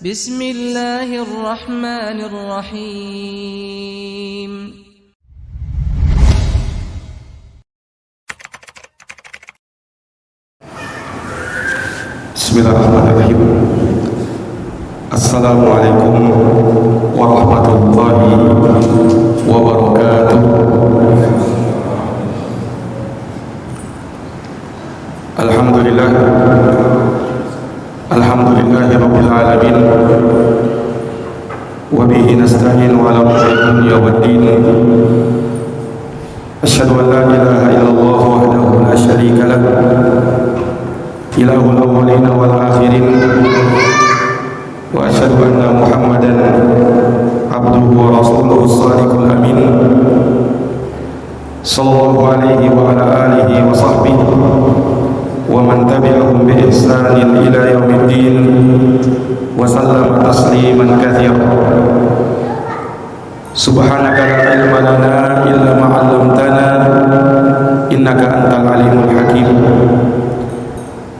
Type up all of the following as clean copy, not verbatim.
Bismillahirrahmanirrahim. Bismillahirrahmanirrahim. Assalamualaikum warahmatullahi wabarakatuh. Alhamdulillah, alhamdulillahi rabbil alamin, wa bihi nasta'inu ala umuri dunya waddin. Asyhadu an la ilaha illallah wahdahu la syarika lah, ilahul awwalin wal akhirin, wa asyhadu anna Muhammadan abduhu wa rasuluhu shadiqul amin, sallallahu alaihi wa ala alihi wa sahbihi wa man tabi'ahum bi ihsanin ila yaumiddin wa sallama tasliman katsira. Subhanaka la ilma lana illa ma 'allamtana innaka antal alimul hakim.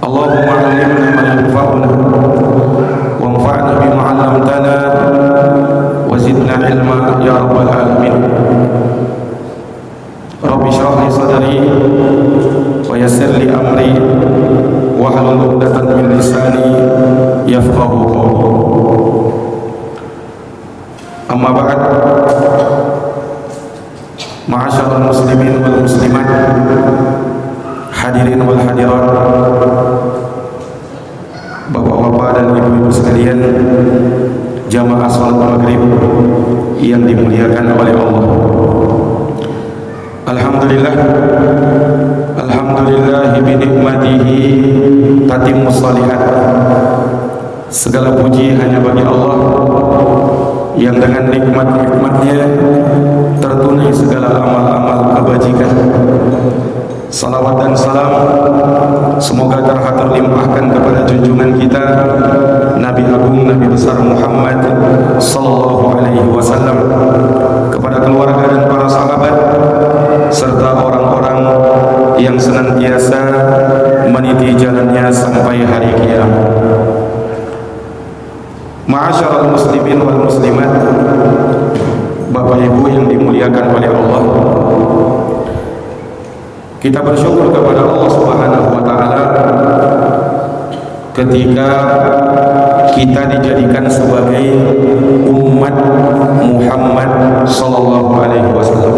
Allahumma 'allimna ma yanfa'una wanfa'na bima 'allamtana wa zidna ilma ya rabbal alamin. Rabbi shrah li sadri wa yassir li amri wahlul 'uqdatam min lisani yafqahu qawli. Amma ba'd. Ma'asyiral muslimin wal muslimat, hadirin wal hadirat, bapak-bapak dan ibu-ibu sekalian, jamaah salat maghrib yang dimuliakan oleh Allah. Alhamdulillah, alhamdulillah bi nikmatihi tatimmus shalihat. Segala puji hanya bagi Allah yang dengan nikmat-nikmatnya tertunai segala amal-amal kebajikan. Salawat dan salam semoga terlimpahkan kepada junjungan kita Nabi Agung, Nabi besar Muhammad sallallahu alaihi wasallam, kepada keluarga dan para sahabat serta orang-orang yang senantiasa meniti jalannya sampai hari kiamat. Ma'asyiral muslimin wal muslimat, Bapak Ibu yang dimuliakan oleh Allah, kita bersyukur kepada Allah Subhanahu wa taala ketika kita dijadikan sebagai umat Muhammad sallallahu alaihi wasallam.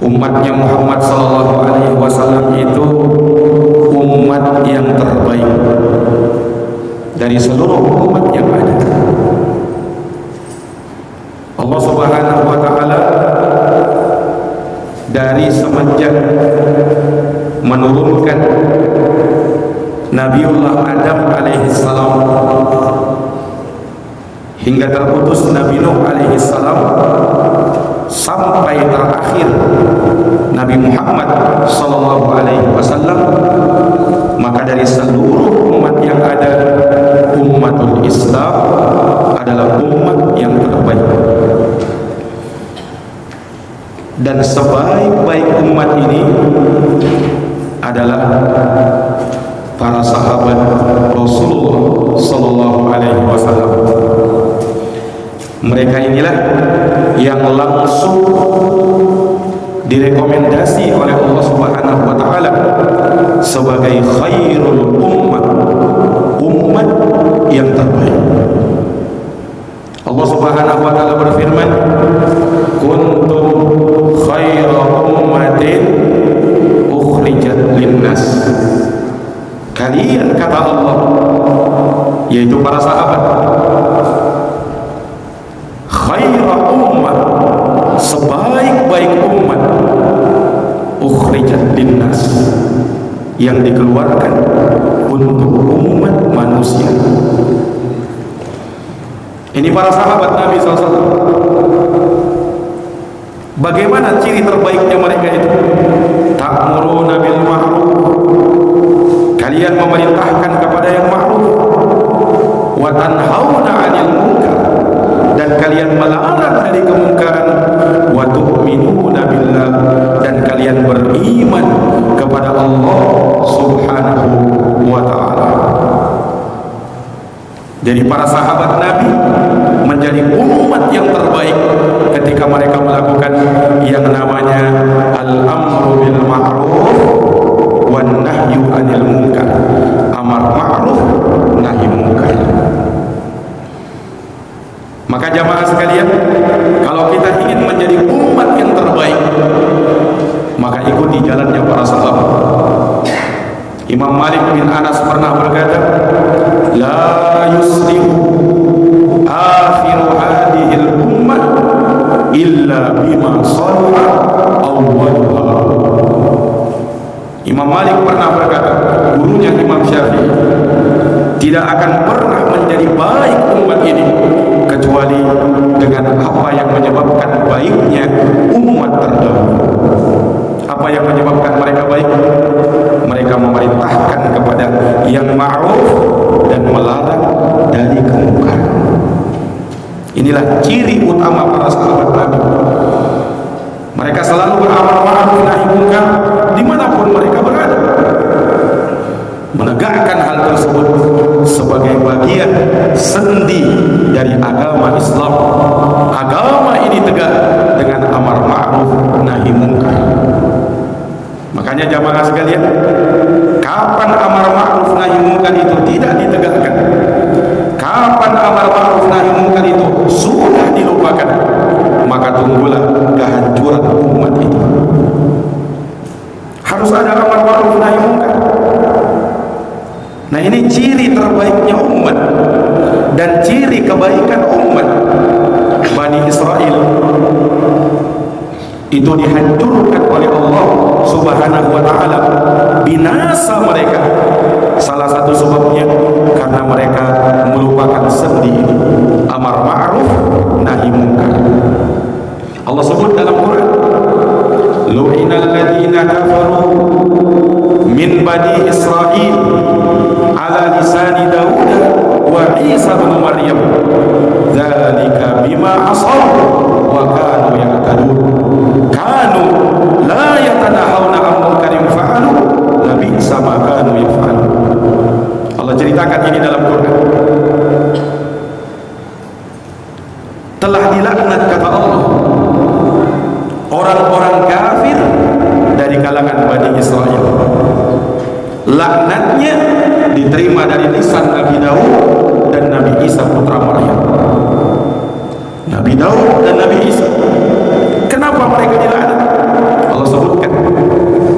Umatnya Muhammad sallallahu alaihi wasallam itu umat yang terbaik dari seluruh umat yang ada. Allah Subhanahu wa taala dari semenjak menurunkan Nabiullah Adam alaihi salam hingga terputus Nabi Nuh alaihi salam sampai terakhir Nabi Muhammad sallallahu alaihi wasallam, maka dari seluruh umat yang ada, umatul Islam adalah umat yang terbaik. Dan sebaik-baik umat ini adalah para sahabat Rasulullah sallallahu alaihi wasallam. Mereka inilah yang langsung direkomendasi oleh Allah Subhanahu wa taala sebagai khairul ummah, umat yang terbaik. Allah Subhanahu wa taala berfirman, kuntum khaira ummatin ukhrijat linnas. Kalian, kata Allah, yaitu para sahabat, khaira ummah, sebaik-baik umat, ukhrijat linnas, yang dikeluarkan untuk umat manusia. Ini para sahabat Nabi SAW. Bagaimana ciri terbaiknya mereka itu? Ta'muruna bil ma'ruf, kalian memerintahkan kepada yang ma'ruf, wa tanhauna 'anil munkar, dan kalian melarang dari kemungkaran, wa tu'minuna billah, dan kalian beriman kepada Allah Subhanahu wa ta'ala. Jadi para sahabat Nabi menjadi umat yang terbaik ketika mereka melakukan yang namanya al-amru bil ma'ruf wan nahyu 'anil munkar. Amar ma'ruf nahi munkar. Maka jamaah sekalian, kalau kita ingin menjadi umat yang terbaik, maka ikuti jalannya para sahabat. Imam Malik bin Anas pernah berkata, la yuslihu akhiru hadihil ummah illa bima salaha awwaluha. Imam Malik pernah berkata, gurunya Imam Syafi'i, tidak akan pernah menjadi baik umat ini kecuali dengan apa yang menyebabkan baiknya umat terdahulu. Apa yang menyebabkan mereka baik? Mereka memerintahkan kepada yang ma'ruf dan melarang dari kemungkaran. Inilah ciri utama para sahabat Nabi. Mereka selalu beramar ma'ruf nahi munkar dimanapun mereka berada, menegakkan hal tersebut sebagai bagian sendi dari agama Islam. Agama ini tegak dengan amar ma'ruf nahi munkar. Makanya jamaah sekalian, kapan amar ma'ruf nahi munkar itu tidak ditegakkan, kapan amar ma'ruf nahi munkar itu sudah dilupakan, maka tunggulah kehancuran umat ini. Harus ada amar ma'ruf nahi munkar. Nah, ini ciri terbaiknya umat dan ciri kebaikan umat. Bani Israel itu dihancurkan oleh Allah Subhanahu wa ta'ala, binasa mereka. Salah satu sebabnya karena mereka melupakan sendi ini, amar ma'ruf nahi munkar. Allah sebut dalam Quran, lu'inal ladzina kafaru min bani Israel ala lisani Daud wa Isa bin Maryam dzalika bima asaw wa kanu ya'tadun kanu la yatanahawna 'an munkarin fa'alu labisa ma kanu yaf'alun. Allah ceritakan ini dalam Quran. Telah dilaknat, kata Allah, orang-orang kafir dari kalangan Bani Israel. Laknatnya diterima dari lisan Nabi Daud dan Nabi Isa putra Maryam. Nabi Daud dan Nabi Isa. Kenapa mereka dilaknat? Allah sebutkan,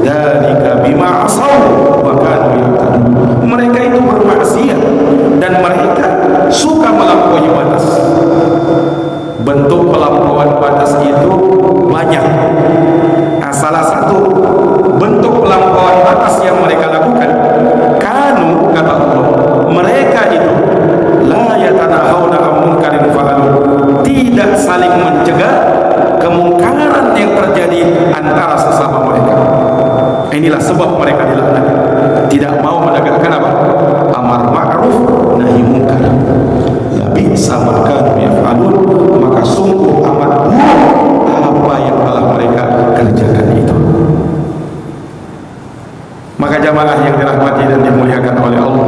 dzalika bima asaw wa kanu ya'tadun. Mereka itu bermaksiat dan mereka suka melampaui batas. Bentuk pelampauan batas itu banyak. Nah, salah satu bentuk pelampauan batas yang mereka lakukan, kanu, kata Allah, mereka itu la yatanahawna 'an munkarin fa'alu, tidak saling mencegah kemungkaran yang terjadi antara sesama mereka. Inilah sebab mereka dilaknat, tidak mau menegakkan apa? Amar ma'ruf nahi munkar. Labisa ma kanu yaf'alun, maka sungguh amat buruk apa yang telah mereka kerjakan itu. Maka jamaah yang dirahmati dan dimuliakan oleh Allah,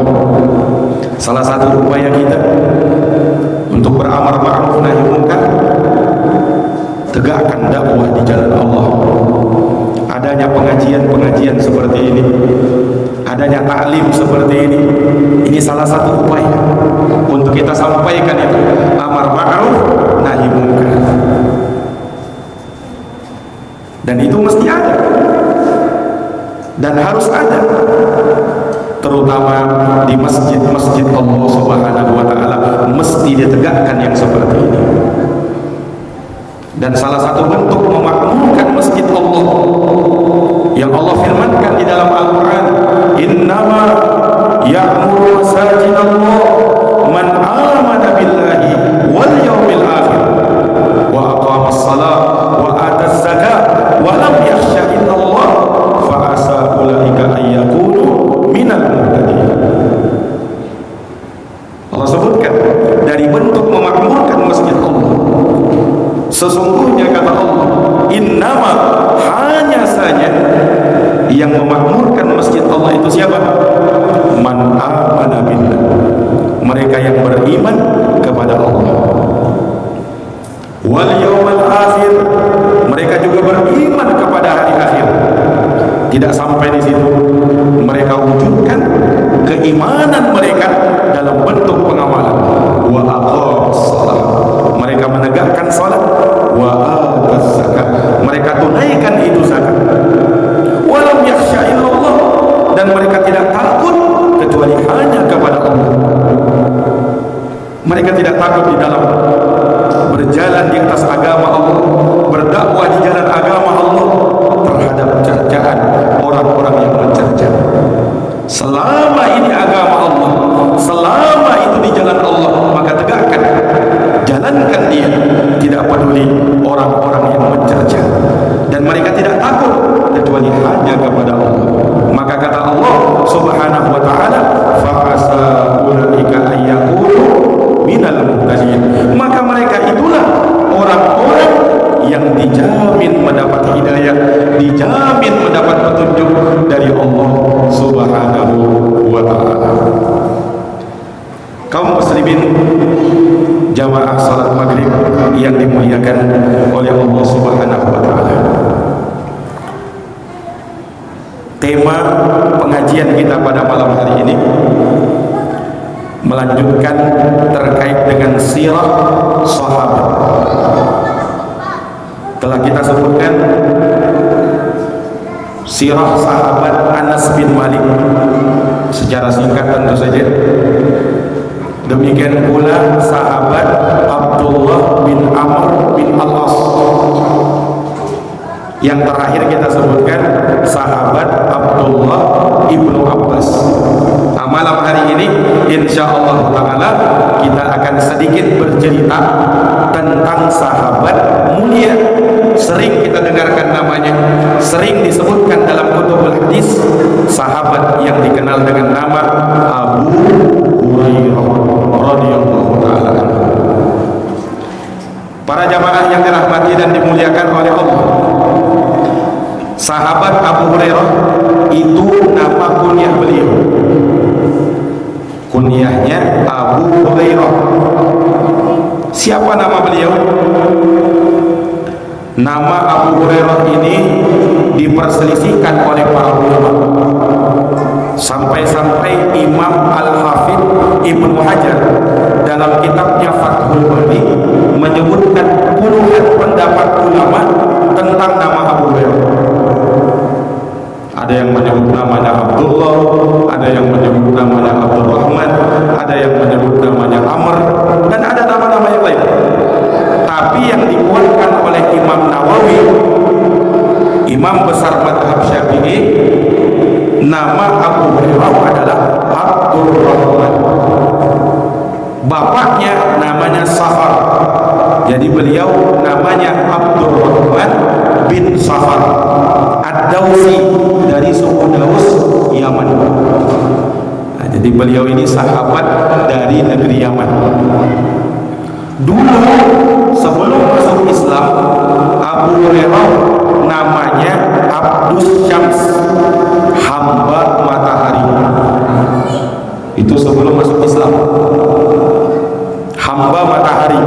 salah satu upaya kita untuk beramar ma'ruf nahi munkar, tegakkan dakwah di jalan Allah. Adanya pengajian-pengajian seperti ini, adanya taklim seperti ini salah satu upaya untuk kita sampaikan itu amar ma'ruf nahi munkar. Dan itu mesti ada dan harus ada, terutama di masjid-masjid Allah Subhanahu wa ta'ala, mesti ditegakkan yang seperti ini. Dan salah satu bentuk memakmurkan masjid Allah yang Allah firmankan di dalam Al-Quran, innama ya'muru masajid Allah man amana billahi wal yawmil akhir wa aqama as-salat wa ata az-zakat wa lam yakhsha illa Allah fa asa ulaika ay yakunu minal muhtadin. Allah sebutkan dari bentuk memakmurkan masjid Allah, sesungguhnya, kata Allah, innama, hanya saja yang memakmurkan masjid Allah itu siapa? Man beriman kepada Allah. Wal yawmal akhir, mereka juga beriman kepada hari akhir. Tidak sampai di situ, mereka wujudkan keimanan mereka dalam bentuk pengamalan. Wa aqamus shalah, mereka menegakkan salat. Wa ataz zakat, mereka tunaikan itu zakat. Walam yakhsha illallah, dan mereka tidak takut kecuali hanya kepada Allah. Mereka tidak takut di dalam berjalan di atas agama Allah, berdakwah di jalan agama Allah terhadap cercaan orang-orang yang mencerca. Selama ini agama Allah, selama itu di jalan Allah, maka tegakkan, jalankan dia, tidak peduli orang-orang yang mencerca. Dan mereka tidak takut kecuali hanya kepada Allah. Maka kata Allah Subhanahu wa ta'ala, fa'asa ulaika ayyakunu minal muhtadin, maka mereka itulah orang-orang yang dijamin mendapat hidayah, dijamin mendapat petunjuk dari Allah Subhanahu wa ta'ala. Kaum muslimin jamaah salat maghrib yang dimuliakan oleh Allah Subhanahu wa ta'ala, tema pengajian kita pada malam hari ini melanjutkan terkait dengan sirah sahabat. Telah kita sebutkan sirah sahabat Anas bin Malik secara singkat tentu saja. Demikian pula sahabat Abdullah bin Amr bin Al-As. Yang terakhir kita sebutkan sahabat Abdullah ibnu Abbas. Nah, malam hari ini insyaallah ta'ala kita akan sedikit bercerita tentang sahabat mulia. Sering kita dengarkan namanya, sering disebutkan dalam kutubul hadis, sahabat yang dikenal dengan nama Abu Hurairah radhiyallahu ta'ala. Para jamaah yang dirahmati dan dimuliakan oleh Allah, sahabat Abu Hurairah itu nama kunyah beliau. Kunyahnya Abu Hurairah. Siapa nama beliau? Nama Abu Hurairah ini diperselisihkan oleh para ulama. Sampai-sampai Imam Al-Hafidh Ibnu Hajar dalam kitabnya Fathul Bari menyebutkan puluhan pendapat ulama tentang nama Abu Hurairah. Ada yang menyebut namanya Abdullah, ada yang menyebut namanya Abdurrahman, ada yang menyebut namanya Amr, dan ada nama-nama yang lain. Tapi yang dikuatkan oleh Imam Nawawi, imam besar mazhab Syafi'i, nama Abu Hurairah adalah Abdurrahman. Bapaknya namanya Safar, jadi beliau namanya Abdurrahman bin Safar Ad-Dausi, dari suku Daus, Yaman. Nah, jadi beliau ini sahabat dari negeri Yaman. Dulu sebelum masuk Islam, Abu Hurairah namanya Abdus Syams, hamba matahari. Itu sebelum masuk Islam, hamba matahari.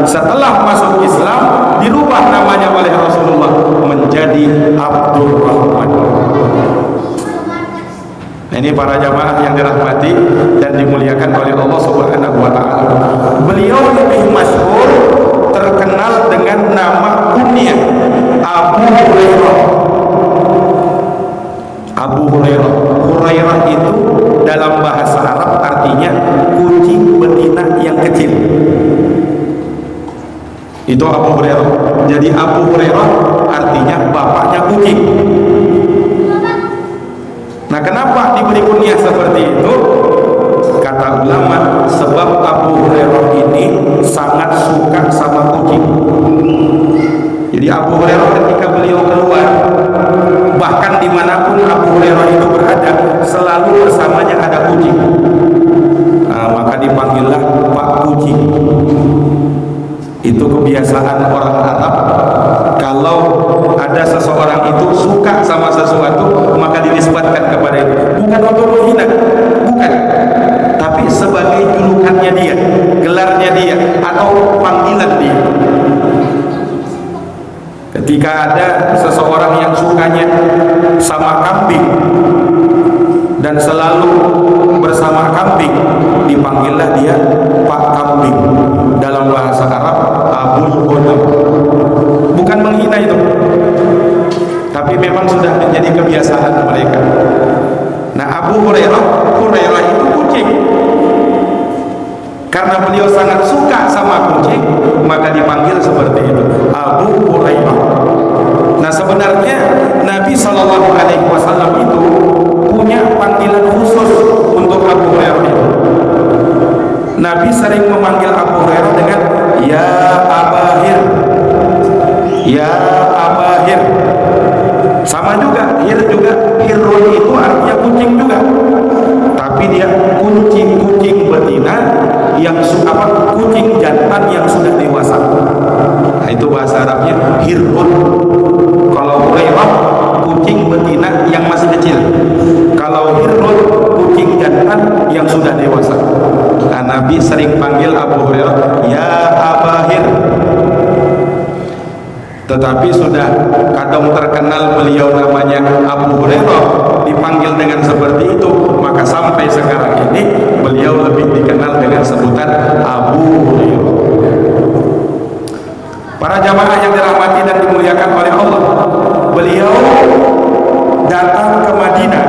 Setelah masuk Islam, dirubah namanya oleh Rasulullah menjadi Abdurrahman. Nah, ini para jamaah yang dirahmati dan dimuliakan oleh Allah Subhanahu wa ta'ala. Beliau lebih masyhur, terkenal dengan nama kunyah Abu Hurairah. Abu Hurairah. Hurairah itu dalam bahasa Arab artinya kucing betina yang kecil. Itu Abu Hurairah. Jadi Abu Hurairah artinya bapaknya kucing. Nah, kenapa diberi kunyah seperti itu? Kata ulama, sebab Abu Hurairah ini sangat suka sama kucing. Jadi Abu Hurairah ketika beliau keluar, bahkan dimanapun Abu Hurairah itu berada, selalu bersamanya ada kucing. Nah, maka dipanggillah Pak Kucing. Itu kebiasaan orang Arab. Kalau ada seseorang itu suka sama sesuatu, maka dinisbatkan kepada itu. Bukan untuk menghina, bukan, tapi sebagai julukannya dia. Jika ada seseorang yang sukanya sama kambing dan selalu bersama kambing, dipanggillah dia Pak Kambing. Dalam bahasa Arab Abul Ghanam. Bukan menghina itu, tapi memang sudah menjadi kebiasaan mereka. Nah, Abu Hurairah itu kucing. Karena beliau sangat suka sama kucing, maka dipanggil seperti itu, Abu Hurairah. Nah, sebenarnya Nabi SAW itu punya panggilan khusus untuk Abu Hurairah itu. Nabi sering memanggil Abu Hurairah dengan Ya Abahir, Ya Abahir. Sama juga, Hirun itu artinya kucing juga, tapi dia kucing betina yang kucing jantan yang sudah dewasa. Nah, itu bahasa Arabnya Hirun. Kalau Hurairah kucing betina yang masih kecil. Kalau Hirun kucing jantan yang sudah dewasa. Nah, Nabi sering panggil Abu Hurairah Ya Abahir. Tetapi sudah kadang terkenal beliau namanya Abu Hurairah, dipanggil dengan seperti itu, maka sampai sekarang ini beliau lebih dikenal dengan sebutan Abu Hurairah. Para jamaah yang dirahmati dan dimuliakan oleh Allah, beliau datang ke Madinah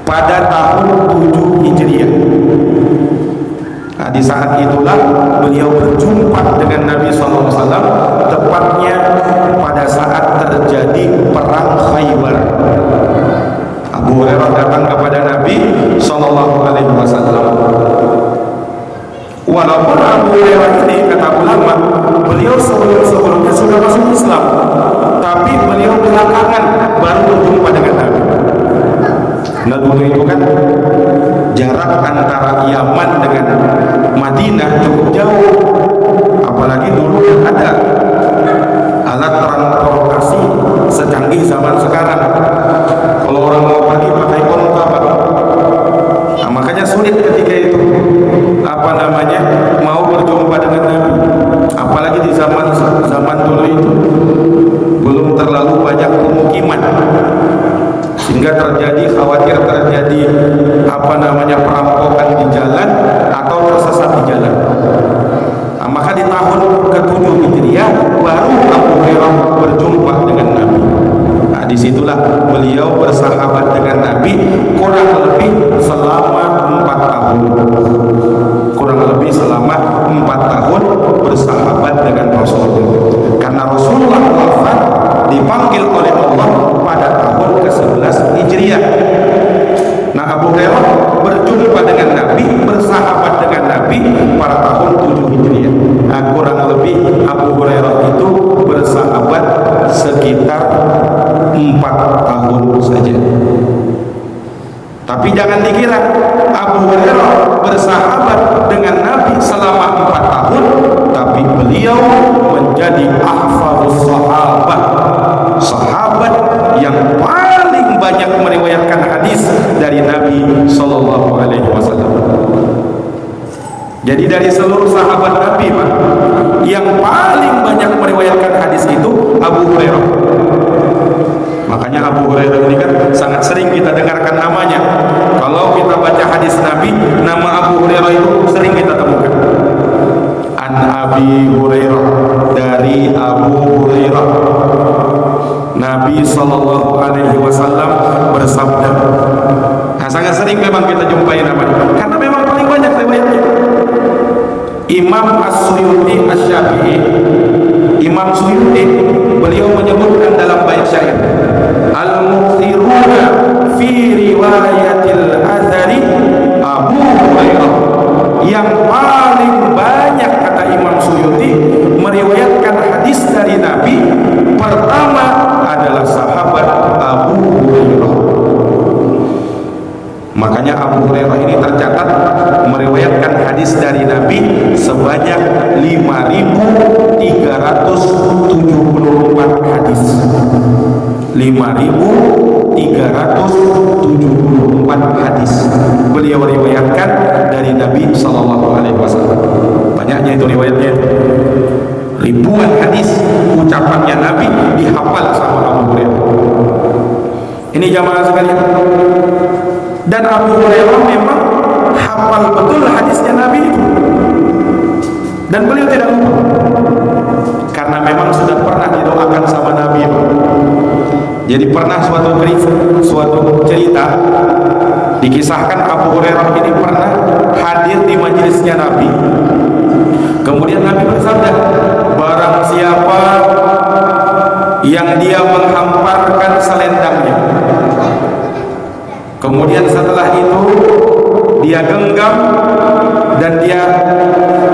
pada tahun 7 Hijriah. Nah, di saat itulah beliau berjumpa dengan Nabi SAW, tepatnya pada saat terjadi perang Khaybar. Abu Hurairah datang kepada Nabi SAW. Walaupun Abu Hurairah ini, kata ulama, beliau sebelumnya sudah masuk Islam, tapi beliau belakangan baru berjumpa dengan Nabi. Nah, dulu itu kan jarak antara Yaman dengan Madinah cukup jauh, apalagi dulu ada alat transportasi secanggih zaman sekarang. Kalau orang mau pergi pakai onta, Pak. Nah, makanya sulit ketika itu mau berjumpa dengan Nabi, apalagi di zaman dulu itu belum terlalu banyak pemukiman, sehingga khawatir terjadi perampokan di jalan atau tersesat di jalan. Nah, maka di tahun ke-7 Hijriah baru Abu Hurairah berjumpa dengan Nabi. Nah, disitulah beliau bersahabat dengan Nabi kurang lebih selama 4 tahun. Bersahabat dengan Rasulullah. Karena Rasulullah wafat dipanggil oleh Allah pada tahun ke-11 Hijriah. Nah, Abu Hurairah berjumpa dengan Nabi, bersahabat dengan Nabi pada tahun 7 Hijriah. Nah, kurang lebih Abu Hurairah itu bersahabat sekitar 4 tahun saja. Tapi jangan dikira Abu Hurairah bersahabat dengan Nabi selama 4 tahun, tapi beliau menjadi ahfadzus sahabat, sahabat yang paling banyak meriwayatkan hadis dari Nabi Sallallahu Alaihi Wasallam. Jadi dari seluruh sahabat Nabi, Pak, yang paling banyak meriwayatkan hadis itu Abu Hurairah. Makanya Abu Hurairah ini kan sangat sering kita dengarkan namanya. Kalau kita baca hadis Nabi, nama Abu Hurairah itu sering kita temukan. An Abi Hurairah, dari Abu Hurairah, Nabi Sallallahu Alaihi Wasallam bersabda. Nah, sangat sering memang kita jumpai namanya, karena memang paling banyak riwayatnya. Imam As-Suyuti Asy-Syafi'i, Imam Suyuti, beliau menyebutkan dalam bait syair, al-mukthiruna fi riwayatil athari Abu Hurairah, yang paling banyak, kata Imam Suyuti, meriwayatkan hadis dari Nabi pertama adalah sahabat Abu Hurairah. Makanya Abu Hurairah ini tercatat meriwayatkan hadis dari Nabi sebanyak 5.374 hadis. 5.374 hadis beliau riwayatkan dari Nabi Sallallahu Alaihi Wasallam. Banyaknya itu riwayatnya, ribuan hadis ucapannya Nabi dihafal sama Abu Hurairah. Ini jamaah sekalian. Dan Abu Hurairah memang hafal betul hadisnya Nabi itu. Dan beliau tidak lupa. Karena memang sudah pernah didoakan sama Nabi. Jadi pernah suatu cerita dikisahkan Abu Hurairah ini pernah hadir di majelisnya Nabi. Kemudian Nabi bersabda, barang siapa yang dia menghamparkan selendangnya, kemudian setelah itu dia genggam dan dia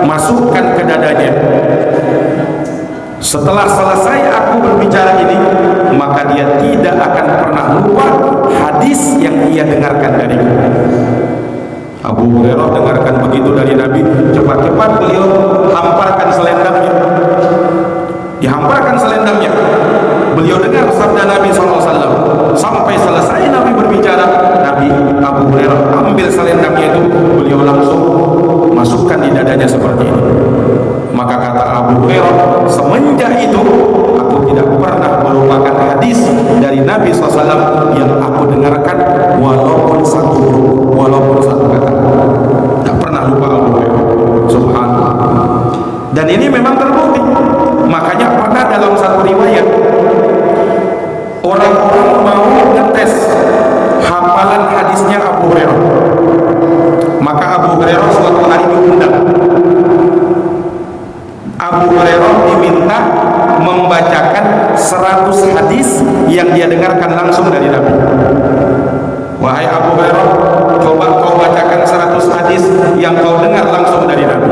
masukkan ke dadanya, setelah selesai aku berbicara ini, maka dia tidak akan pernah lupa hadis yang ia dengarkan dariku. Abu Hurairah dengarkan begitu dari Nabi, cepat-cepat beliau hamparkan selendangnya. Dihamparkan selendangnya. Beliau dengar sabda Nabi SAW. Sampai selesai Nabi berbicara, Abu Hurairah ambil selendangnya itu, beliau langsung masukkan di dadanya seperti ini. Maka kata Abu Hurairah, semenjak itu aku tidak pernah melupakan hadis dari Nabi SAW yang aku dengarkan walaupun satu kata. Tak pernah lupa Abu Hurairah. Subhanallah. Dan ini memang terbukti. Makanya pernah dalam satu riwayat orang-orang mau ngetes hafalan hadisnya Abu Hurairah. Maka Abu Hurairah suatu hari diundang. Abu Hurairah diminta membacakan 100 hadis yang dia dengarkan langsung dari Nabi. Wahai Abu Hurairah, coba kau bacakan 100 hadis yang kau dengar langsung dari Nabi.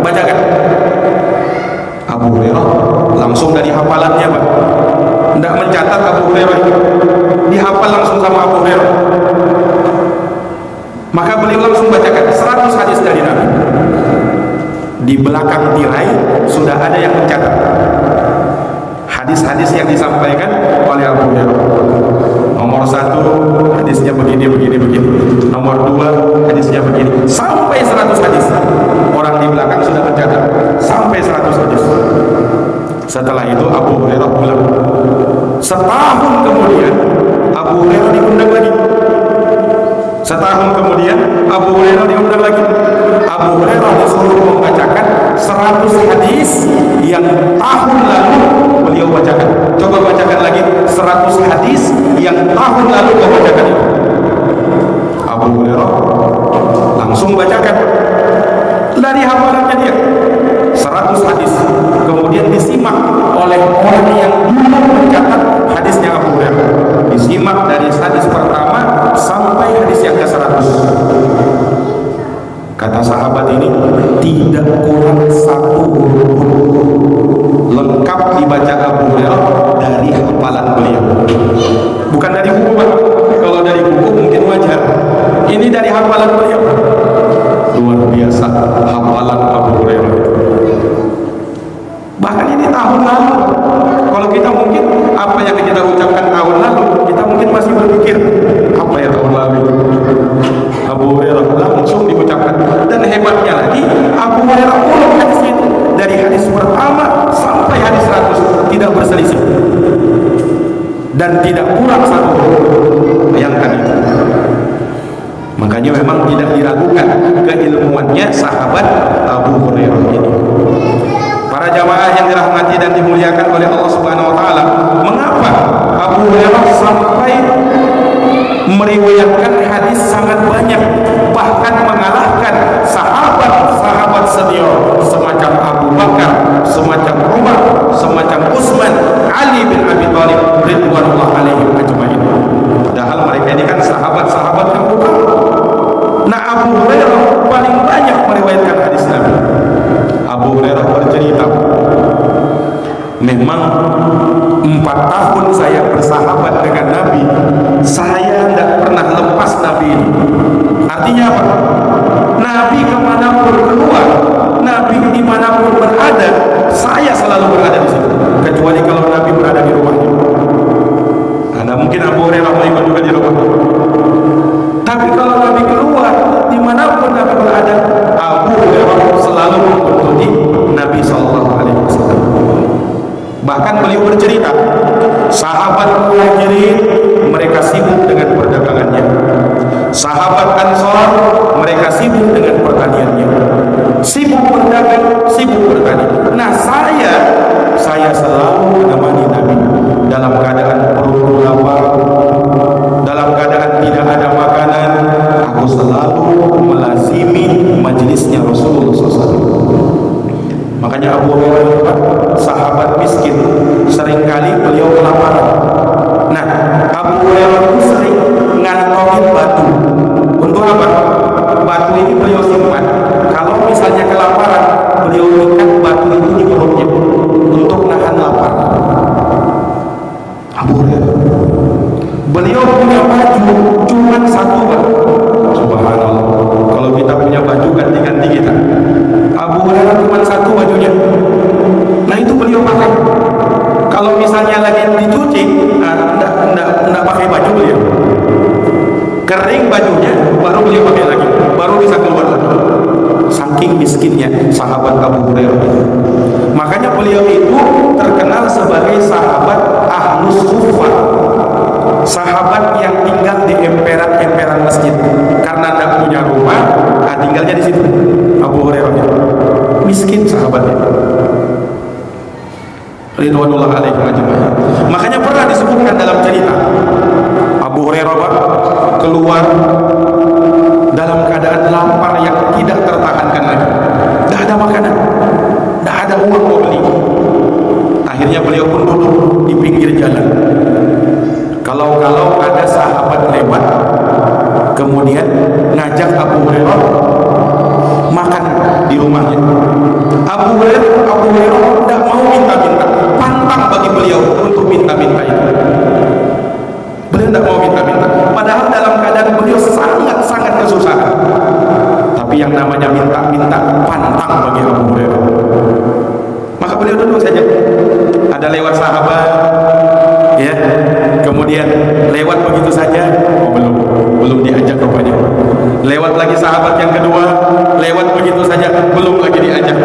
Bacakan. Abu Hurairah langsung dari hafalannya, Pak. Tidak mencatat Abu Hurairah, dihafal langsung sama Abu Hurairah. Maka beliau langsung bacakan 100 hadis dari Nabi. Di belakang tirai sudah ada yang mencatat hadis-hadis yang disampaikan oleh Abu Hurairah. Nomor 1 hadisnya begini. Nomor 2 hadisnya begini. Sampai 100 hadis. Orang di belakang sudah mencatat sampai 100 hadis. Setelah itu Abu Hurairah pulang. Setahun kemudian Abu Hurairah diundang lagi. Setahun kemudian Abu Hurairah diundang lagi. Abu Hurairah disuruh membacakan 100 hadis yang tahun lalu beliau bacakan. Coba bacakan lagi 100 hadis yang tahun lalu beliau bacakan. Abu Hurairah langsung bacakan dari hafalannya dia 100 hadis. Kemudian disimak oleh orang yang dulu mencatat hadisnya Abu Hurairah. Disimak dari hadis pertama sampai hadis yang ke-100. Kata sahabat ini, tidak kurang satu huruf pun, lengkap dibaca Abu Hurairah dari hafalan beliau. Bukan dari buku, Pak. Kalau dari buku mungkin wajar. Ini dari hafalan beliau. Luar biasa hafalan Abu Hurairah. Bahkan ini tahun lalu. Kalau kita mungkin apa yang kita ucapkan tahun lalu, kita mungkin masih berpikir apa ya tahun lalu. Abu Hurairah langsung diucapkan. Dan hebatnya lagi, Abu Hurairah ulang hadis itu dari hadis pertama sampai hadis 100, tidak berselisih dan tidak kurang satu. Bayangkan itu. Makanya memang tidak diragukan keilmuannya sahabat Abu Hurairah ini. Para jamaah yang dirahmati dan dimuliakan oleh Allah Subhanahu wa taala, mengapa Abu Hurairah sampai meriwayatkan hadis sangat banyak, bahkan mengalahkan sahabat-sahabat senior semacam Abu Bakar, semacam Umar, semacam Utsman, Ali bin Abi Thalib ridwanullah alaihim ajmain. Padahal mereka ini kan sahabat-sahabat yang utama. Nah, Abu Hurairah paling banyak meriwayatkan hadis Nabi. Abu Hurairah bercerita, memang 4 tahun saya bersahabat dengan Nabi, saya tidak pernah lepas Nabi ini. Artinya apa? Nabi kemanapun keluar, Nabi dimanapun berada, saya selalu berada di situ. Kecuali kalau Nabi berada di rumahnya. Nah, mungkin Abu Hurairah mau ikut juga di rumahnya. Tapi kalau Nabi keluar, dimanapun Nabi berada, Abu Hurairah selalu mengikuti Nabi SAW. Bahkan sibuk dengan pertaniannya, sibuk berdagang, sibuk bertani. Nah saya selalu menemani Nabi dalam keadaan perut lapar, dalam keadaan tidak ada makanan. Aku selalu melazimi majelisnya Rasulullah SAW. Makanya Abu Hurairah, sahabat miskin, seringkali beliau kelaparan. Nah, Abu Hurairah itu sering ngantongin batu. Untuk apa? Batu ini beliau simpan. Kalau misalnya kelaparan, beliau ikat batu itu di perutnya untuk nahan lapar. Abu Hurairah, beliau punya baju cuma satu, Pak. Subhanallah. Kalau kita punya baju ganti-ganti kita. Abu Hurairah cuma satu bajunya. Nah itu beliau pakai. Kalau misalnya lagi dicuci, enggak pakai baju beliau. Kering bajunya, baru beliau pakai lagi, baru bisa keluar lagi. Saking miskinnya sahabat Abu Hurairah itu. Makanya beliau itu terkenal sebagai sahabat Ahlus Suffah, sahabat yang tinggal di emperan-emperan masjid karena tidak punya rumah, tinggalnya di situ. Abu Hurairah miskin sahabatnya, ridwanullah alaihi ajma'in. Makanya pernah disebutkan dalam cerita Abu Hurairah keluar dalam keadaan lapar yang tidak tertahankan lagi, tidak ada makanan, tidak ada uang mau beli. Akhirnya beliau pun duduk di pinggir jalan. Kalau ada sahabat lewat, kemudian ngajak Abu Hurairah makan di rumahnya. Abu Hurairah tidak mau minta-minta, pantang bagi beliau untuk minta-minta itu. Beliau tidak mau minta-minta, padahal dalam keadaan beliau sangat-sangat kesusahan. Tapi yang namanya minta-minta pantang bagi Abu Hurairah. Maka beliau duduk saja. Ada lewat sahabat, ya, kemudian lewat begitu saja, belum diajak rupanya. Lewat lagi sahabat yang kedua, lewat begitu saja, belum lagi diajak.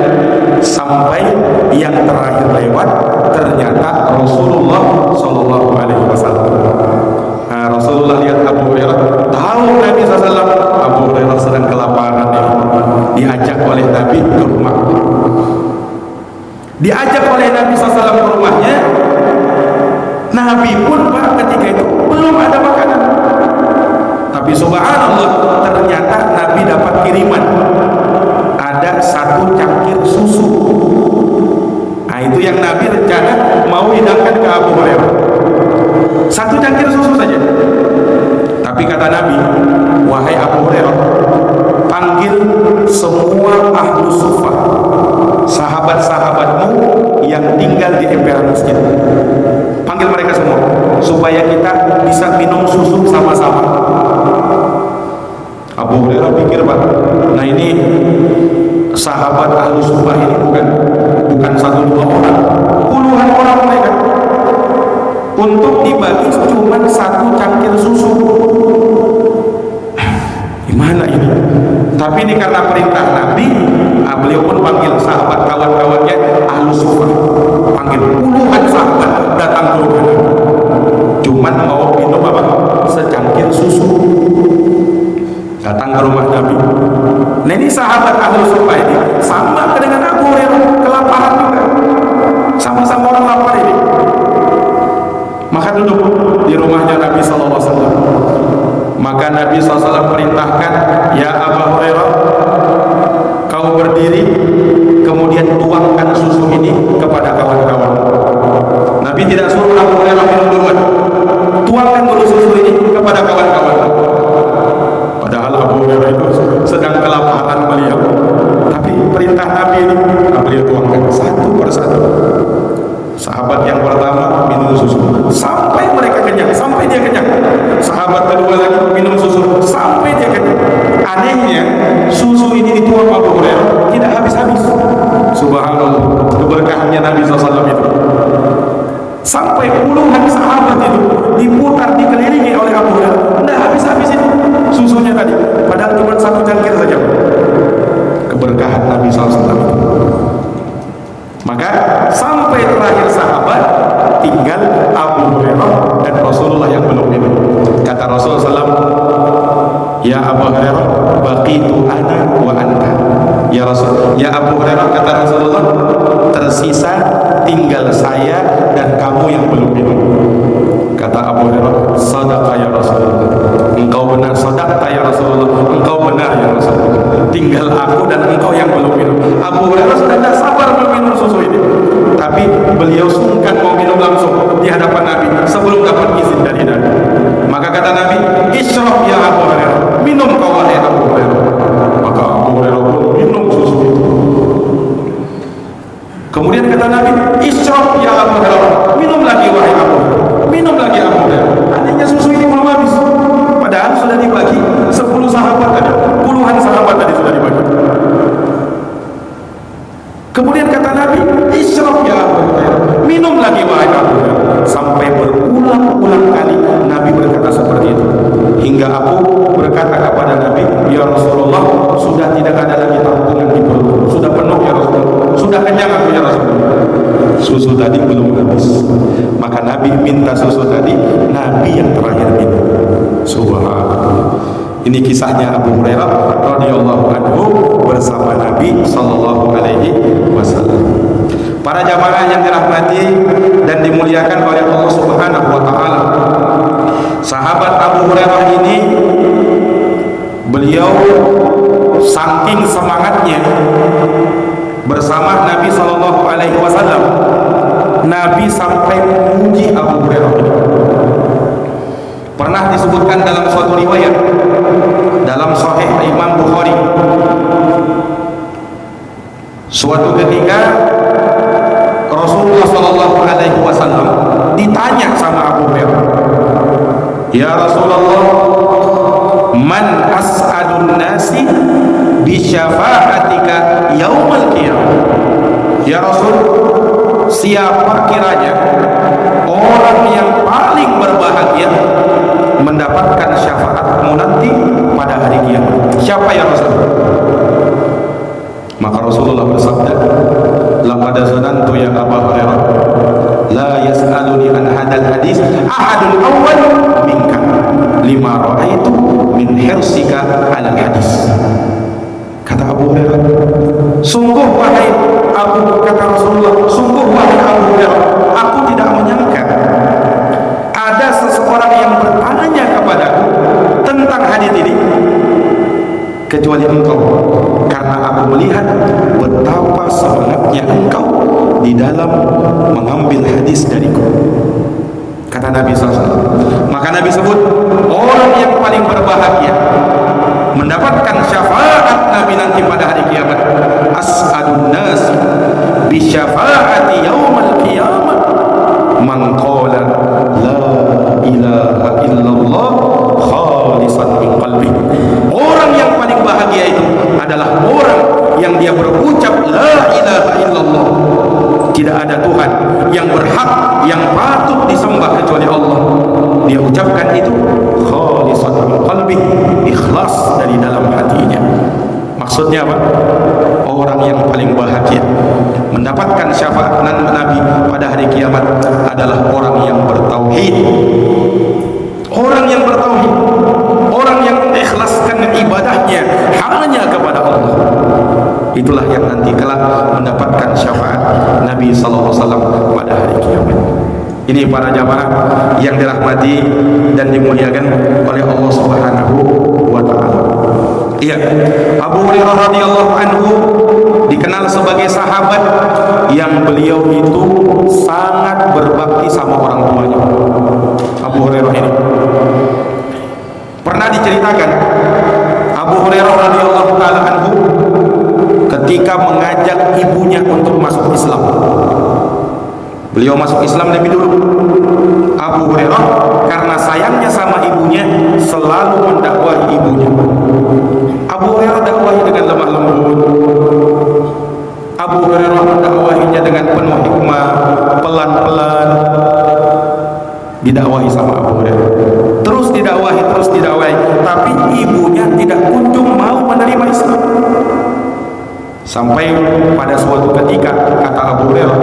Sampai yang terakhir lewat, ternyata Rasulullah Shallallahu Alaihi Wasallam. Nah, Rasulullah lihat Abu Hurairah, tahu Nabi SAW, Abu Hurairah sedang kelaparan, diajak oleh Nabi ke rumah. Diajak oleh Nabi SAW ke rumahnya. Nabi pun Pak ketika itu belum ada makanan. Tapi subhanallah, ternyata Nabi dapat kiriman. Ada satu cangkir susu. Nah itu yang Nabi rencana mau hidangkan ke Abu Hurairah. Satu cangkir susu saja. Tapi kata Nabi, wahai Abu Hurairah, panggil semua ahlu suffah, sahabat-sahabatmu yang tinggal di emperan masjid. Panggil mereka semua supaya kita bisa minum susu sama-sama. Abu Hurairah pikir, Pak, nah ini sahabat ahlu suffah ini bukan satu dua orang, puluhan orang mereka. Untuk dibagi cuma satu cangkir susu. Gimana ini? Tapi ini karena perintah Nabi, beliau pun panggil sahabat kawan-kawannya ahlu suffah, panggil puluhan sahabat datang ke rumah Nabi. Cuman mau minum apa? Secangkir susu. Datang ke rumah Nabi. Nah ini sahabat ahlu suffah ini sama dengan Abu Hurairah, kelaparan juga. Sama-sama orang lapar ini. Maka duduk di rumahnya Nabi SAW. Maka Nabi SAW perintahkan, ya Abu Hurairah, kau berdiri, kemudian tuangkan susu ini kepada kawan-kawan. Nabi tidak suruh Abu Hurairah minum duluan, tuangkan dulu susu ini kepada kawan-kawan. Padahal Abu Hurairah itu sedang kelaparan beliau. Tapi perintah Nabi ini, beliau tuangkan satu persatu. Sahabat yang pertama minum susu sampai mereka kenyang, sampai dia kenyang. Sahabat kedua lagi minum susu sampai dia kenyang. Anehnya susu ini dituang Abu Hurairah tidak habis-habis. Subhanallah, keberkahannya Nabi SAW itu. Sampai puluhan sahabat itu diputar, dikelilingi oleh Abu Hurairah, tidak habis-habis itu susunya tadi. Padahal cuma satu cangkir saja. Keberkahan Nabi SAW itu. Maka sampai terakhir sahabat tinggal Abu Hurairah dan Rasulullah yang belum minum. Kata Rasulullah SAW, ya Abu Hurairah, baqitu ana Abu Hurairah, kata Rasulullah, tersisa tinggal saya dan kamu yang belum minum. Kata Abu Hurairah, sadaqa ya Rasulullah, engkau benar. Sadaqta ya Rasulullah, engkau benar ya Rasulullah, tinggal aku dan engkau yang belum minum. Abu Hurairah sudah tidak sabar meminum susu ini, tapi beliau sungkan mau minum langsung di hadapan Nabi sebelum dapat izin dari Nabi. Maka kata Nabi, isyrab ya Abu Hurairah, minum kau wahai Abu Hurairah. Maka Abu Hurairah pun minum susu itu. Kemudian kata Nabi, isyrab ya Abu Hurairah, minum lagi wahai Abu Hurairah, minum lagi Abu Hurairah. Artinya susu ini belum habis, padahal sudah dibagi 10 sahabat tadi, puluhan sahabat tadi sudah dibagi. Kemudian kata Nabi, isyrab ya Abu Hurairah, minum lagi wahai Abu Hurairah. Sampai berulang-ulang kali Nabi berkata seperti itu, hingga aku berkata kepada Nabi, ya Rasulullah, sudah tidak ada lagi tampungan di perut, sudah penuh ya Rasulullah, sudah kenyang aku ya Rasulullah. Susu tadi belum habis, maka Nabi minta susu tadi, Nabi yang terakhir minum. Subhanallah. Ini kisahnya Abu Hurairah radhiyallahu anhu bersama Nabi sallallahu alaihi wasallam. Para jamaah yang dirahmati dan dimuliakan oleh Allah Subhanahu wa taala, sahabat Abu Hurairah ini, beliau saking semangatnya bersama Nabi sallallahu alaihi wasallam, Nabi sampai memuji Abu Hurairah. Pernah disebutkan dalam suatu riwayat dalam Sahih Imam Bukhari, suatu ketika Rasulullah sallallahu alaihi wasallam ditanya sama Abu Hurairah, ya Rasulullah, man as'adun nasi bi syafa'atika yaumal qiyamah. Ya Rasul, siapa kiranya orang yang paling berbahagia mendapatkan syafaatmu nanti pada hari kiamat? Siapa ya Rasul? Maka Rasulullah bersabda, laqad zanantu ya Abu Hurairah la yas'aluni an hadal hadis ahadun awwal minka lima ra'aitu min hirsika ala hadis. Kata Abu Hurairah, sungguh wahai Abu, kata Rasulullah, sungguh wahai Abu Hurairah, aku tidak menyangka ada seseorang yang bertanya kepadaku tentang hadis ini kecuali engkau, karena aku melihat betapa semangatnya engkau di dalam mengambil hadis dariku. Kata Nabi SAW. Maka Nabi sebut orang yang paling berbahagia mendapatkan syafaat Nabi nanti pada hari kiamat, as'adun nas bi syafaati yaumal qiyamah man qala la ilaha illallah khalisan min qalbi. Orang yang paling bahagia itu adalah orang yang dia berucap la ilaha illallah, tidak ada Tuhan yang berhak, yang patut disembah kecuali Allah. Dia ucapkan itu khalisan min qalbi, ikhlas dari dalam hatinya. Maksudnya apa? Orang yang paling bahagia mendapatkan syafaat Nabi pada hari kiamat adalah orang yang bertauhid. Orang yang bertauhid, orang yang ikhlaskan ibadahnya hanya kepada Allah. Itulah yang nanti kelak mendapatkan syafaat Nabi sallallahu alaihi wasallam pada hari kiamat. Ini para jamaah yang dirahmati dan dimuliakan oleh Allah Subhanahu wa taala. Iya, Abu Hurairah radhiyallahu anhu dikenal sebagai sahabat yang beliau itu sangat berbakti sama orang tuanya. Abu Hurairah ini pernah diceritakan, Abu Hurairah radhiyallahu taala anhu ketika mengajak ibunya untuk masuk Islam. Beliau masuk Islam lebih dulu. Abu Hurairah karena sayangnya sama ibunya selalu mendakwahi ibunya. Abu Hurairah dakwahi dengan lemah lembut. Abu Hurairah mendakwahinya dengan penuh hikmah, pelan-pelan. Didakwahi sama Abu Hurairah. Terus didakwahi, tapi ibunya tidak kunjung mau menerima Islam. Sampai pada suatu ketika kata Abu Hurairah,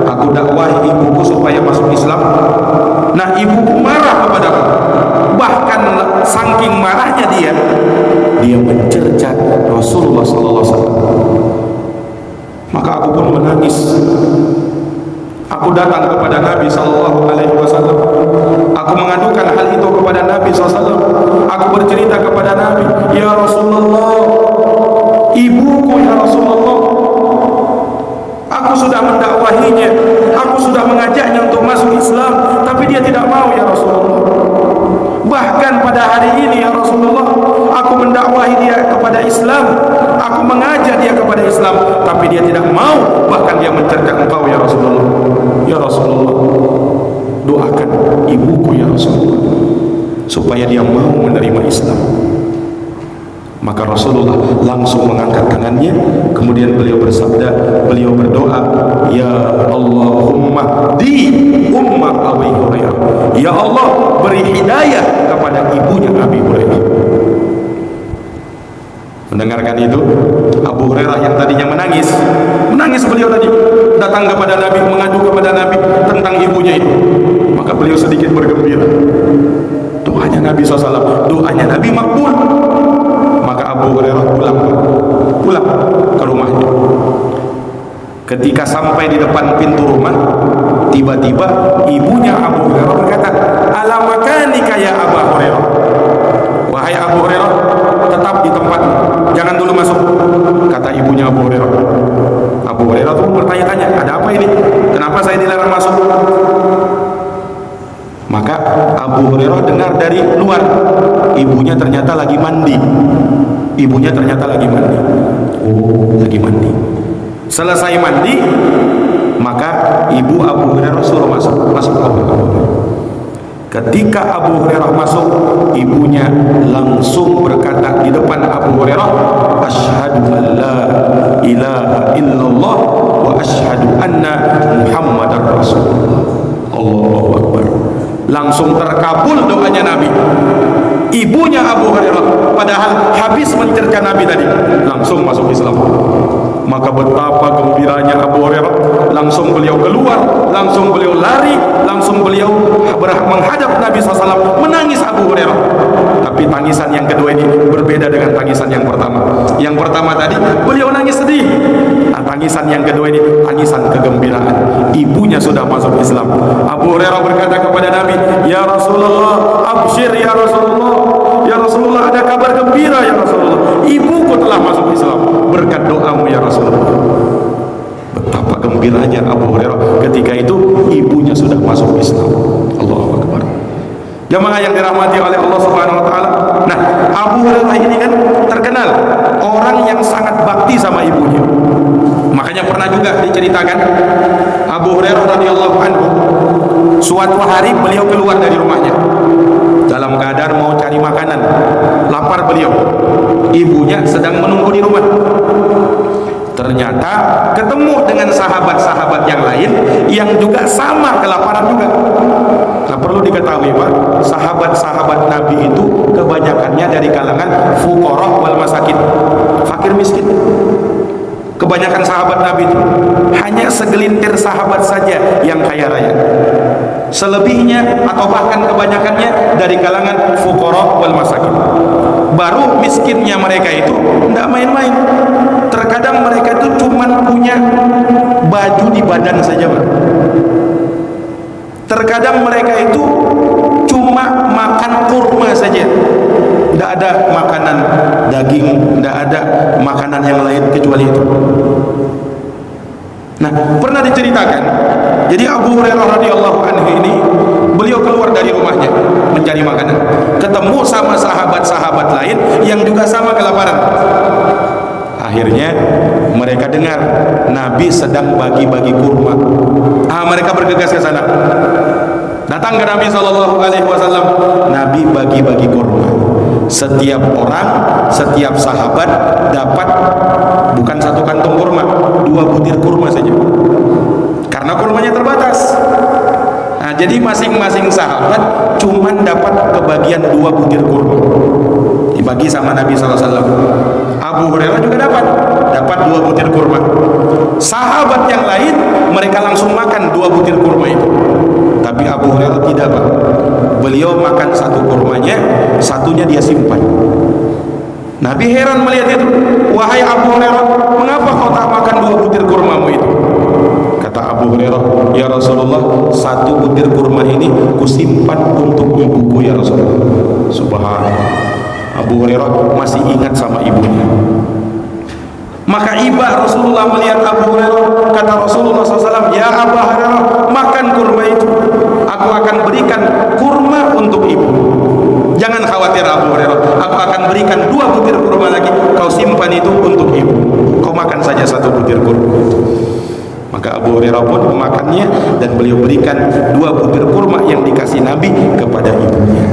aku dakwahi ibuku supaya masuk Islam. Nah, ibuku marah kepadaku. Bahkan saking marahnya dia mencerca Rasulullah sallallahu alaihi wasallam. datang kepada Nabi sallallahu alaihi wasallam. Aku mengadukan hal itu kepada Nabi sallallahu alaihi wasallam. Aku bercerita kepada Nabi, "Ya Rasulullah, ibuku ya Rasulullah, aku sudah mendakwahinya, aku sudah mengajaknya untuk masuk Islam, tapi dia tidak mau ya Rasulullah. Bahkan pada hari ini ya Rasulullah, aku mendakwahi dia kepada Islam, aku mengajak dia kepada Islam, tapi dia tidak mau, bahkan dia mencerca engkau ya Rasulullah. Ya Rasulullah, doakan ibuku ya Rasulullah, supaya dia mau menerima Islam." Maka Rasulullah langsung mengangkat tangannya, kemudian beliau bersabda, beliau berdoa, "Ya Allahumma di ummah Abi Hurairah." Ya Allah, beri hidayah kepada ibunya Abi Hurairah. Mendengarkan itu, Abu Hurairah yang tadinya menangis beliau tadi datang kepada Nabi, mengadu kepada Nabi tentang ibunya itu. Maka beliau sedikit bergembira. Doanya Nabi SAW, doanya Nabi makbul. Maka Abu Hurairah pulang ke rumahnya. Ketika sampai di depan pintu rumah, tiba-tiba ibunya Abu Hurairah berkata, "Ala makanika ya Abu Hurairah." Wahai Abu Hurairah, tetap di tempat, jangan dulu masuk, kata ibunya Abu Hurairah. Abu Hurairah pun bertanya-tanya, ada apa ini? Kenapa saya dilarang masuk? Maka Abu Hurairah dengar dari luar, ibunya ternyata lagi mandi. Oh, lagi mandi. Selesai mandi, maka ibu Abu Hurairah suruh masuk Abu Hurairah. Ketika Abu Hurairah masuk, ibunya langsung berkata di depan Abu Hurairah, "Asyhadu an la ilaha illallah wa asyhadu anna Muhammadar Rasulullah." Allahu Akbar. Langsung terkabul doanya Nabi. Ibunya Abu Hurairah padahal habis mencerca Nabi tadi, langsung masuk Islam. Maka betapa gembiranya Abu Hurairah, langsung beliau keluar, langsung beliau lari, langsung beliau menghadap Nabi SAW, menangis Abu Hurairah. Tapi tangisan yang kedua ini berbeda dengan tangisan yang pertama. Yang pertama tadi beliau nangis sedih, nah, tangisan yang kedua ini tangisan kegembiraan. Ibunya sudah masuk Islam. Abu Hurairah berkata kepada Nabi, "Ya Rasulullah, abshir ya Rasulullah, ya Rasulullah, ada kabar gembira ya Rasulullah, ibuku telah masuk Islam berkat doamu ya Rasulullah." Betapa gembiranya Abu Hurairah ketika itu ibunya sudah masuk Islam. Allahu Akbar. Jamaah yang dirahmati oleh Allah Subhanahu wa taala. Nah, Abu Hurairah ini kan terkenal orang yang sangat bakti sama ibunya. Makanya pernah juga diceritakan Abu Hurairah radhiyallahu anhu, suatu hari beliau keluar dari rumahnya dalam keadaan mau cari makanan. Lapar beliau. Ibunya sedang menunggu di rumah. Ternyata ketemu dengan sahabat-sahabat yang lain yang juga sama kelaparan juga. Nah, perlu diketahui Pak, sahabat-sahabat Nabi itu kebanyakannya dari kalangan fuqara wal masakin, fakir miskin. Kebanyakan sahabat Nabi itu hanya segelintir sahabat saja yang kaya raya. Selebihnya atau bahkan kebanyakannya dari kalangan fuqara wal masakin. Baru miskinnya mereka itu tidak main-main. Terkadang mereka itu cuma punya baju di badan saja, Pak. Terkadang mereka itu cuma makan kurma saja. Tidak ada makanan daging, tidak ada makanan yang lain kecuali itu. Nah, pernah diceritakan, jadi Abu Hurairah radhiyallahu anhu ini beliau keluar dari rumahnya mencari makanan, ketemu sama sahabat-sahabat lain yang juga sama kelaparan. Akhirnya mereka dengar Nabi sedang bagi-bagi kurma. Mereka bergegas ke sana. Datang ke Nabi SAW. Nabi bagi-bagi kurma. Setiap orang, setiap sahabat dapat bukan satu kantung kurma, 2 butir kurma saja. Karena kurmanya terbatas. Nah, jadi masing-masing sahabat cuma dapat kebagian 2 butir kurma. Dibagi sama Nabi SAW. Abu Hurairah juga dapat 2 butir kurma. Sahabat yang lain mereka langsung makan 2 butir kurma itu. Tapi Abu Hurairah tidak, Pak. Beliau makan 1 kurmanya, satunya dia simpan. Nabi heran melihat itu. "Wahai Abu Hurairah, mengapa kau tak makan 2 butir kurmamu itu?" Kata Abu Hurairah, "Ya Rasulullah, kusimpan untuk ibuku ya Rasulullah. Subhanallah, Abu Hurairah masih ingat sama ibunya. Maka iba Rasulullah melihat Abu Hurairah, kata Rasulullah SAW, ya Abu Hurairah, makan kurma itu, aku akan berikan kurma untuk ibu. Jangan khawatir Abu Hurairah, aku akan berikan 2 butir kurma lagi, kau simpan itu untuk ibu, kau makan saja 1 butir kurma. Maka Abu Hurairah pun memakannya, dan beliau berikan 2 butir kurma yang dikasih Nabi kepada ibunya.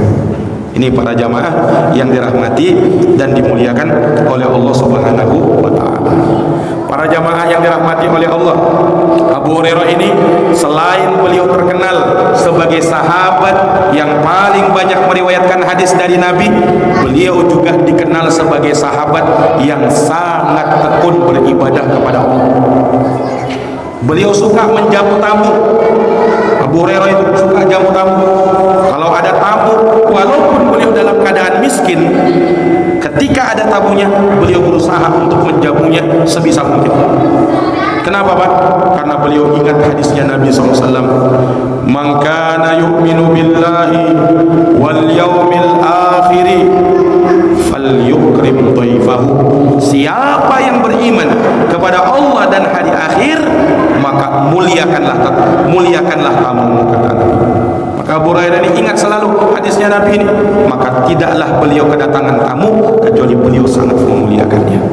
Ini para jamaah yang dirahmati dan dimuliakan oleh Allah Subhanahu wa taala. Para jamaah yang dirahmati oleh Allah, Abu Hurairah ini selain beliau terkenal sebagai sahabat yang paling banyak meriwayatkan hadis dari Nabi, beliau juga dikenal sebagai sahabat yang sangat tekun beribadah kepada Allah. Beliau suka menjamu tamu. Abu Hurairah itu suka jamu tamu. Kalau ada tamu, walaupun beliau dalam keadaan miskin, ketika ada tamunya, beliau berusaha untuk menjamunya sebisa mungkin. Kenapa Pak? Karena beliau ingat hadisnya Nabi SAW, man kana yu'minu billahi wal yawmil akhiri falyukrim dhaifahu. Siapa yang beriman kepada Allah dan hari akhir, maka muliakanlah tamumu, kata Nabi. Maka Abu Hurairah ini ingat selalu hadisnya Nabi ini, maka tidaklah beliau kedatangan tamu kecuali beliau sangat memuliakannya.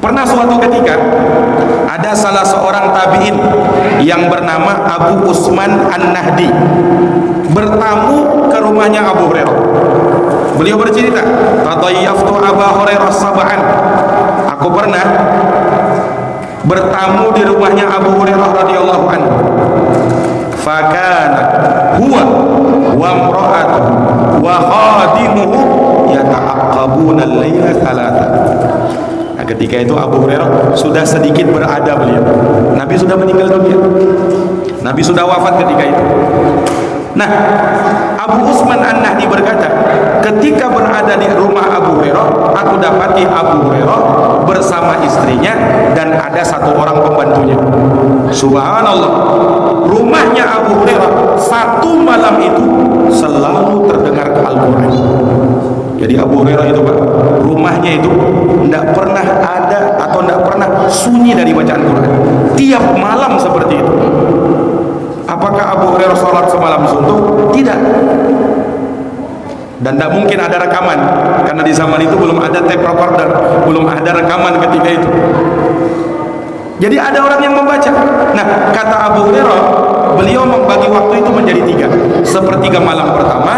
Pernah suatu ketika ada salah seorang tabi'in yang bernama Abu Usman An-Nahdi bertamu ke rumahnya Abu Hurairah. Beliau bercerita, tadayyaftu Abu Hurairah sab'an. Aku pernah bertamu di rumahnya Abu Hurairah radhiyallahu anhu. Fakana huwa wa imra'atuhu wa khadimuhu yata'aqqabuna al-laila thalatha. Nah, ketika itu Abu Hurairah sudah sedikit berada beliau. Nabi sudah meninggal dunia. Nabi sudah wafat ketika itu. Nah, Abu Usman An-Nahdi berkata, ketika berada di rumah Abu Hurairah, aku dapati Abu Hurairah bersama istrinya dan ada 1 orang pembantunya. Subhanallah, rumahnya Abu Hurairah 1 malam itu selalu terdengar Al-Quran. Jadi Abu Hurairah itu Pak, rumahnya itu tidak pernah ada atau tidak pernah sunyi dari bacaan Quran. Tiap malam seperti itu. Apakah Abu Hurairah sholat semalam suntuk? Tidak. Dan tidak mungkin ada rekaman, karena di zaman itu belum ada tape recorder, belum ada rekaman ketika itu. Jadi ada orang yang membaca. Nah, kata Abu Hurairah, beliau membagi waktu itu menjadi 3. Sepertiga malam pertama,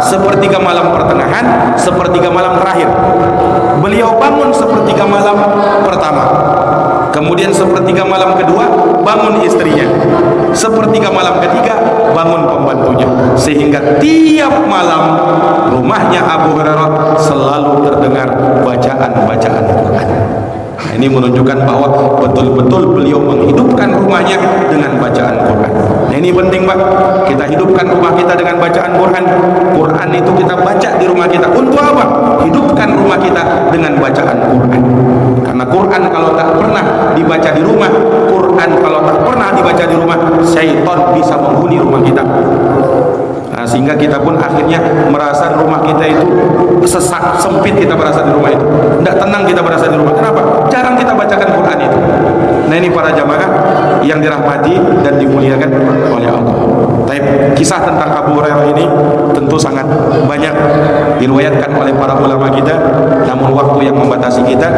sepertiga malam pertengahan, sepertiga malam terakhir. Beliau bangun sepertiga malam pertama, kemudian sepertiga malam kedua bangun istrinya, sepertiga malam ketiga bangun pembantunya, sehingga tiap malam rumahnya Abu Hurairah selalu terdengar bacaan-bacaan Quran. Nah, ini menunjukkan bahwa betul-betul beliau menghidupkan rumahnya dengan bacaan Quran. Nah, ini penting Pak, kita hidupkan rumah kita dengan bacaan Quran. Quran itu kita baca di rumah kita. Untuk apa? Hidupkan rumah kita dengan bacaan Quran. Karena Quran kalau tak pernah dibaca di rumah, Quran kalau tak pernah dibaca di rumah, syaitan bisa menghuni rumah kita. Nah, sehingga kita pun akhirnya merasa rumah kita itu sesak, sempit kita merasa di rumah itu. Tidak tenang kita merasa di rumah. Kenapa? Jarang kita bacakan Quran itu. Nah, ini para jamaah yang dirahmati dan dimuliakan oleh Allah. Tapi kisah tentang Abu Hurairah ini tentu sangat banyak diriwayatkan oleh para ulama kita. Namun waktu yang membatasi kita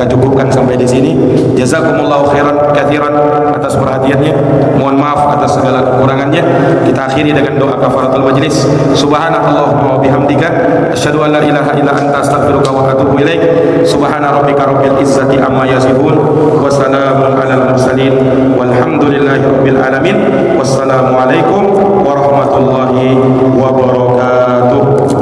cukupkan sampai di sini. Jazakumullahu khairan katsiran atas perhatiannya. Mohon maaf atas segala kekurangannya. Kita akhiri dengan doa kafaratul majlis. Subhanakallahumma wa bihamdika asyhadu an la ilaha illa anta astaghfiruka wa atubu ilaik. Subhana rabbika rabbil izzati amma yasifun wa salamun alal mursalin walhamdulillahi rabbil alamin. Wassalamu alaikum warahmatullahi wabarakatuh.